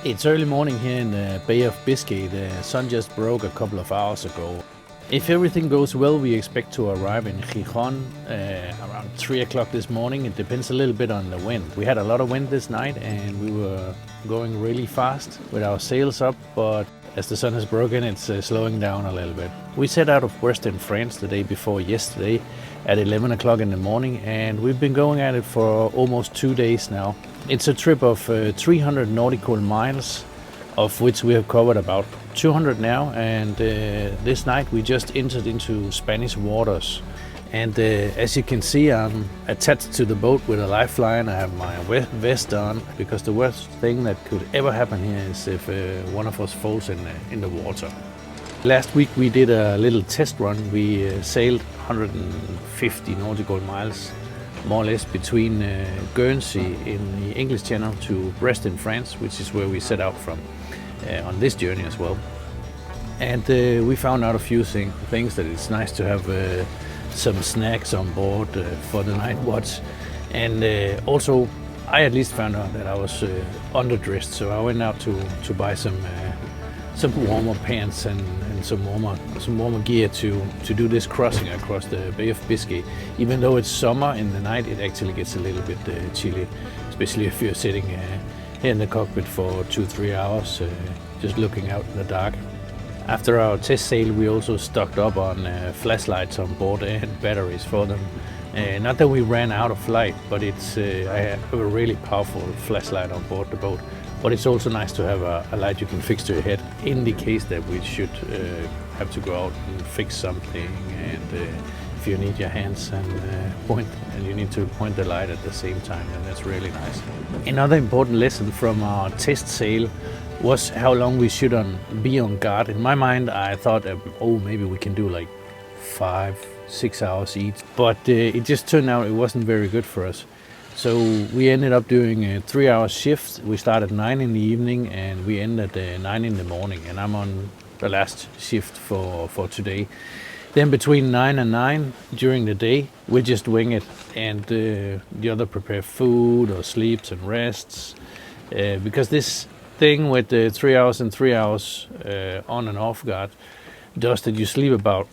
It's early morning here in the Bay of Biscay. The sun just broke a couple of hours ago. If everything goes well, we expect to arrive in Gijón around 3 o'clock this morning. It depends a little bit on the wind. We had a lot of wind this night and we were going really fast with our sails up, but as the sun has broken, it's slowing down a little bit. We set out of Western France the day before yesterday at 11 o'clock in the morning, and we've been going at it for almost 2 days now. It's a trip of 300 nautical miles, of which we have covered about 200 now, and this night we just entered into Spanish waters. And as you can see, I'm attached to the boat with a lifeline. I have my vest on, because the worst thing that could ever happen here is if one of us falls in the water. Last week we did a little test run. We sailed 150 nautical miles, more or less, between Guernsey in the English Channel to Brest in France, which is where we set out from on this journey as well. And we found out a few things that it's nice to have some snacks on board for the night watch. And also, I at least found out that I was underdressed, so I went out to buy some warmer pants and some warmer gear to do this crossing across the Bay of Biscay. Even though it's summer, in the night it actually gets a little bit chilly, especially if you're sitting here in the cockpit for 2-3 hours just looking out in the dark. After our test sail, we also stocked up on flashlights on board and batteries for them. Not that we ran out of light, but I have a really powerful flashlight on board the boat. But it's also nice to have a light you can fix to your head in the case that we should have to go out and fix something, and if you need your hands and point, and you need to point the light at the same time, and that's really nice. Another important lesson from our test sail was how long we should be on guard. In my mind, I thought, maybe we can do like 5-6 hours each, but it just turned out it wasn't very good for us. So we ended up doing a 3-hour shift. We start at 9 in the evening and we end at 9 in the morning, and I'm on the last shift for today. Then between 9 and 9 during the day, we just wing it, and the other prepare food or sleeps and rests, because this thing with the 3 hours and 3 hours on and off guard does that you sleep about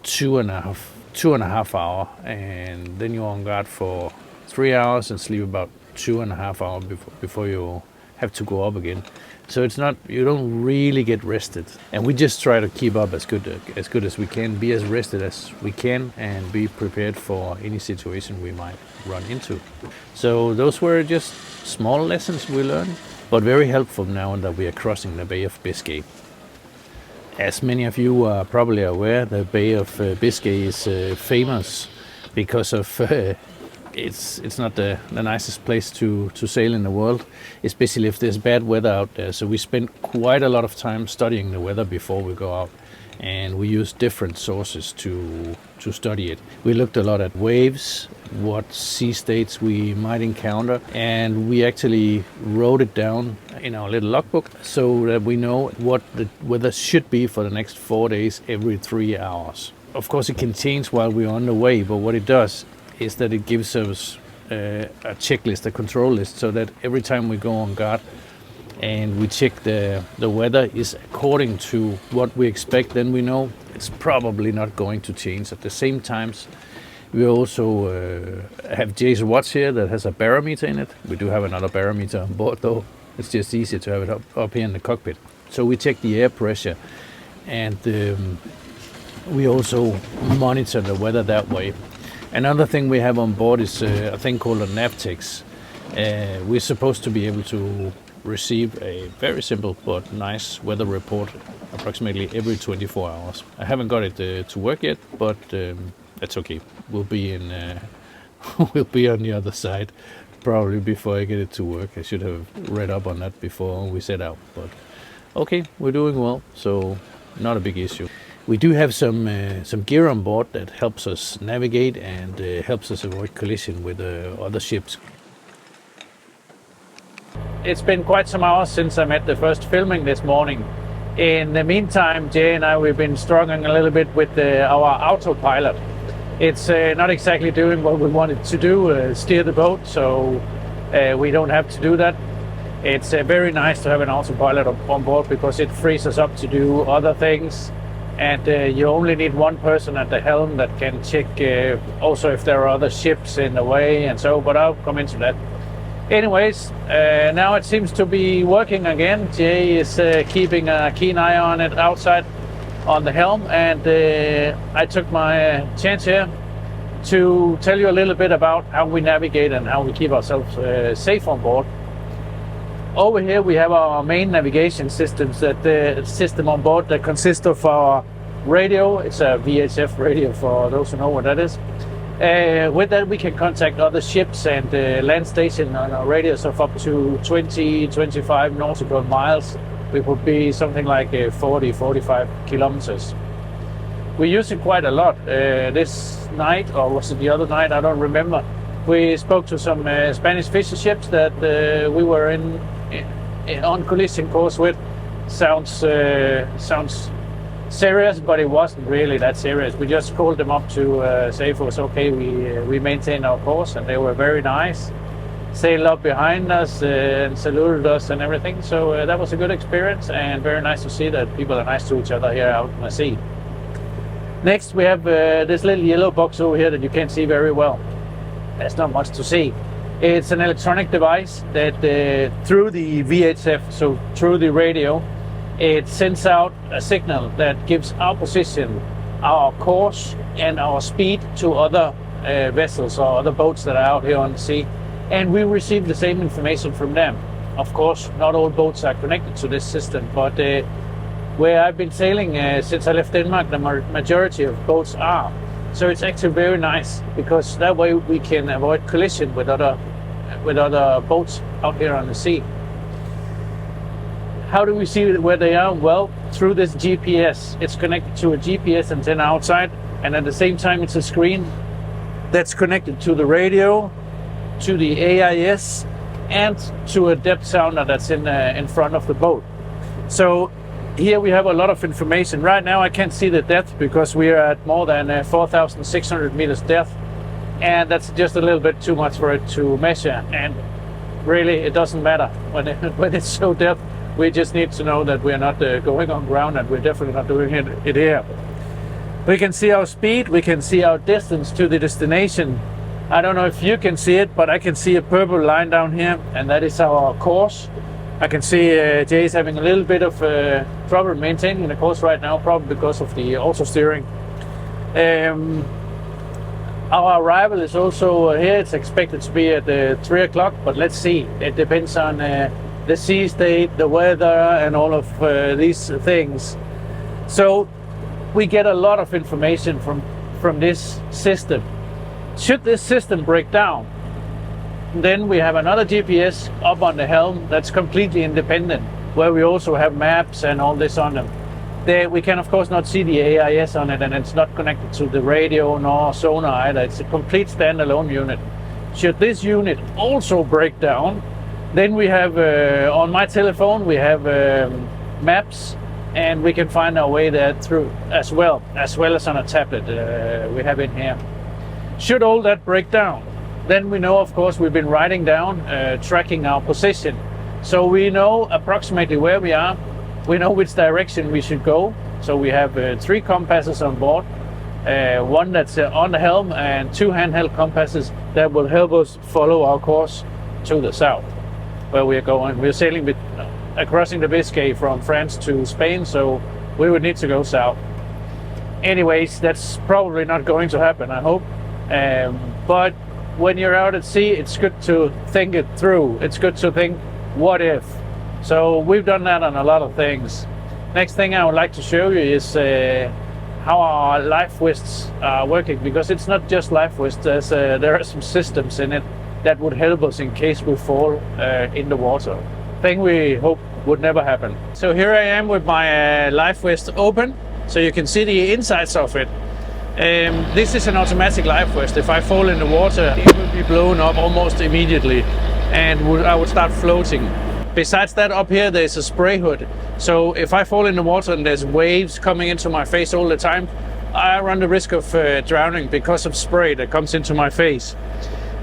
two and a half hour, and then you're on guard for 3 hours and sleep about 2.5 hours before you have to go up again. So you don't really get rested, and we just try to keep up as good as we can, be as rested as we can, and be prepared for any situation we might run into. So those were just small lessons we learned, but very helpful now that we are crossing the Bay of Biscay. As many of you are probably aware, the Bay of Biscay is famous because of it's not the nicest place to sail in the world, especially if there's bad weather out there. So we spend quite a lot of time studying the weather before we go out, and we use different sources to study it. We looked a lot at waves, what sea states we might encounter, and we actually wrote it down in our little logbook so that we know what the weather should be for the next 4 days every 3 hours. Of course, it can change while we're on the way, but what it does is that it gives us a checklist, a control list, so that every time we go on guard and we check the weather is according to what we expect, then we know it's probably not going to change. At the same times, we also have Jay's watch here that has a barometer in it. We do have another barometer on board, though. It's just easier to have it up here in the cockpit. So we check the air pressure, and we also monitor the weather that way. Another thing we have on board is a thing called a navtex. We're supposed to be able to receive a very simple but nice weather report approximately every 24 hours. I haven't got it to work yet, but that's okay. We'll be we'll be on the other side probably before I get it to work. I should have read up on that before we set out, but okay, we're doing well, so not a big issue. We do have some gear on board that helps us navigate and helps us avoid collision with other ships. It's been quite some hours since I met the first filming this morning. In the meantime, Jay and I, we've been struggling a little bit with our autopilot. It's not exactly doing what we wanted to do, steer the boat, so we don't have to do that. It's very nice to have an autopilot on board because it frees us up to do other things, and you only need one person at the helm that can check also if there are other ships in the way and so, but I'll come into that. Anyways, now it seems to be working again. Jay is keeping a keen eye on it outside on the helm, and I took my chance here to tell you a little bit about how we navigate and how we keep ourselves safe on board. Over here we have our main navigation systems, system on board that consists of our radio. It's a VHF radio for those who know what that is. With that we can contact other ships and land station on a radius of up to 20-25 nautical miles. It would be something like 40-45 kilometers. We use it quite a lot. This night, or was it the other night, I don't remember, we spoke to some Spanish fisher ships that we were on collision course with. Sounds serious, but it wasn't really that serious. We just called them up to say if it was okay. We maintained our course, and they were very nice. Sailed up behind us and saluted us and everything. So that was a good experience, and very nice to see that people are nice to each other here out in the sea. Next we have this little yellow box over here that you can't see very well. There's not much to see. It's an electronic device that through the VHF, so through the radio, it sends out a signal that gives our position, our course and our speed to other vessels or other boats that are out here on the sea, and we receive the same information from them. Of course, not all boats are connected to this system, but where I've been sailing since I left Denmark, the majority of boats are. So it's actually very nice because that way we can avoid collision with other boats out here on the sea. How do we see where they are? Well, through this GPS. It's connected to a GPS antenna outside, and at the same time it's a screen that's connected to the radio, to the AIS, and to a depth sounder that's in front of the boat. So here we have a lot of information. Right now I can't see the depth because we are at more than 4,600 meters depth, and that's just a little bit too much for it to measure, and really it doesn't matter when it's so depth. We just need to know that we're not going on ground, and we're definitely not doing it here. We can see our speed, we can see our distance to the destination. I don't know if you can see it, but I can see a purple line down here, and that is our course. I can see Jay is having a little bit of trouble maintaining the course right now, probably because of the auto steering. Our arrival is also here. It's expected to be at 3 o'clock, but let's see. It depends on the sea state, the weather, and all of these things. So we get a lot of information from this system. Should this system break down, then we have another GPS up on the helm that's completely independent, where we also have maps and all this on them. There we can of course not see the AIS on it, and it's not connected to the radio nor sonar either. It's a complete standalone unit. Should this unit also break down, then we have on my telephone we have maps, and we can find our way there through as well as on a tablet we have in here. Should all that break down, then we know, of course, we've been writing down, tracking our position. So we know approximately where we are. We know which direction we should go. So we have 3 compasses on board, one that's on the helm, and 2 handheld compasses that will help us follow our course to the south, where we are going. We're sailing crossing the Biscay from France to Spain, so we would need to go south. Anyways, that's probably not going to happen, I hope. But when you're out at sea, it's good to think it through. It's good to think, what if? So we've done that on a lot of things. Next thing I would like to show you is how our life vests are working, because it's not just life vests. There are some systems in it that would help us in case we fall in the water. Thing we hope would never happen. So here I am with my life vest open, so you can see the insides of it. This is an automatic life vest. If I fall in the water, it will be blown up almost immediately, and I would start floating. Besides that, up here there's a spray hood. So if I fall in the water and there's waves coming into my face all the time, I run the risk of drowning because of spray that comes into my face.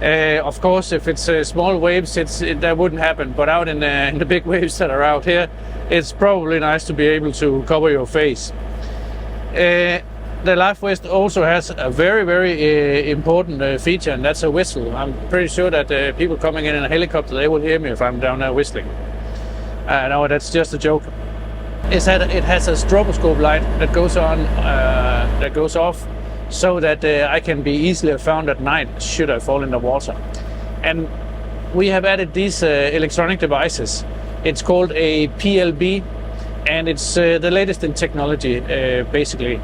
Of course, if it's small waves, that wouldn't happen. But out in the big waves that are out here, it's probably nice to be able to cover your face. The life vest also has a very, very important feature, and that's a whistle. I'm pretty sure that people coming in a helicopter, they will hear me if I'm down there whistling. No, that's just a joke. It has a stroboscope light that goes on, that goes off, so that I can be easily found at night should I fall in the water. And we have added these electronic devices. It's called a PLB, and it's the latest in technology, basically.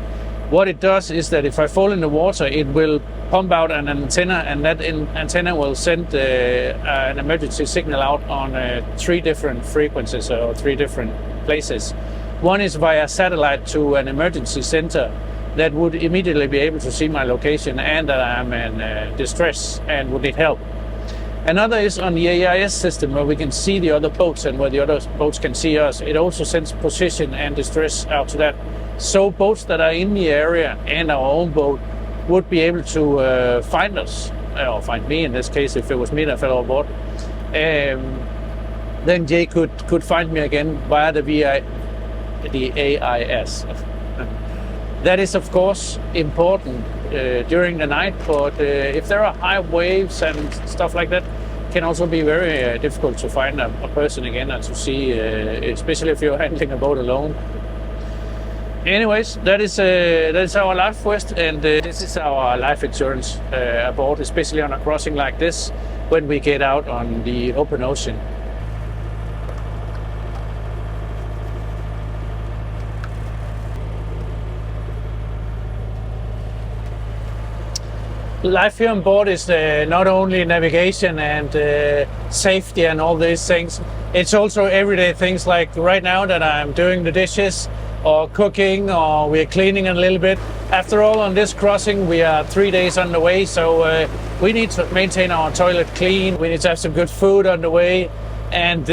What it does is that if I fall in the water, it will pump out an antenna, and that antenna will send an emergency signal out on 3 different frequencies or 3 different places. One is via satellite to an emergency center that would immediately be able to see my location and that I'm in distress and would need help. Another is on the AIS system, where we can see the other boats and where the other boats can see us. It also sends position and distress out to that. So boats that are in the area and our own boat would be able to find us, or find me in this case, if it was me that fell overboard. Then Jay could find me again via the AIS. That is, of course, important during the night, but if there are high waves and stuff like that, it can also be very difficult to find a person again and to see, especially if you're handling a boat alone. Anyways, that is our life vest, and this is our life insurance aboard, especially on a crossing like this when we get out on the open ocean. Life here on board is not only navigation and safety and all these things, it's also everyday things, like right now that I'm doing the dishes or cooking, or we're cleaning a little bit. After all, on this crossing we are 3 days on the way, so we need to maintain our toilet clean, we need to have some good food on the way, and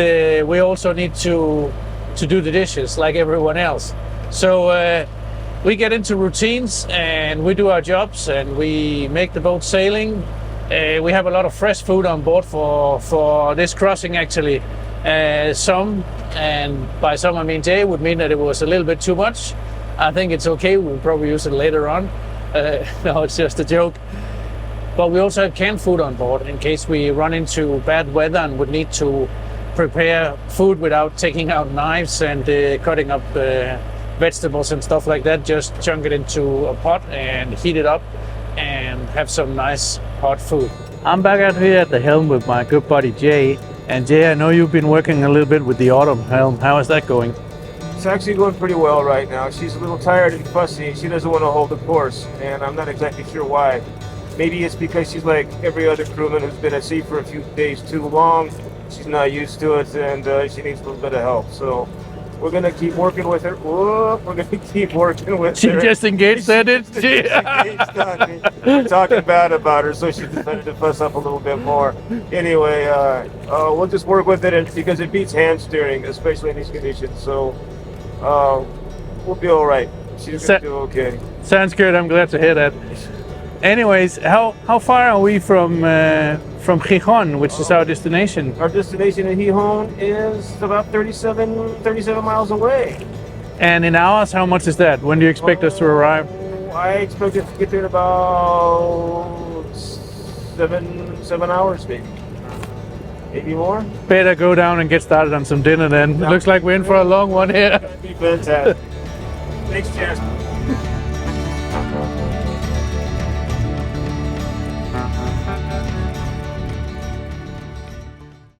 we also need to do the dishes like everyone else. So we get into routines and we do our jobs and we make the boat sailing. We have a lot of fresh food on board for this crossing, actually. Some, and by some I mean Jay, would mean that it was a little bit too much. I think it's okay, we'll probably use it later on. No, it's just a joke. But we also have canned food on board in case we run into bad weather and would need to prepare food without taking out knives and cutting up vegetables and stuff like that. Just chunk it into a pot and heat it up and have some nice hot food. I'm back out here at the helm with my good buddy Jay. And Jay, I know you've been working a little bit with the autumn helm. How is that going? It's actually going pretty well right now. She's a little tired and fussy. She doesn't want to hold the course, and I'm not exactly sure why. Maybe it's because she's like every other crewman who's been at sea for a few days too long. She's not used to it, and she needs a little bit of help. So we're going to keep working with her. Whoa, we're going to keep working with her. She just engaged that, didn't she? We're talking bad about her, so she decided to fuss up a little bit more. Anyway, we'll just work with it, because it beats hand steering, especially in these conditions. So we'll be all right. She's going to do okay. Sounds good. I'm glad to hear that. Anyways, how far are we from Gijón, which is our destination? Our destination in Gijón is about 37 miles away. And in hours, how much is that? When do you expect us to arrive? I expect it to get there in about 7 hours, maybe more. Better go down and get started on some dinner then. Looks like we're in for a long one here. That'd be fantastic. Thanks, Jasper.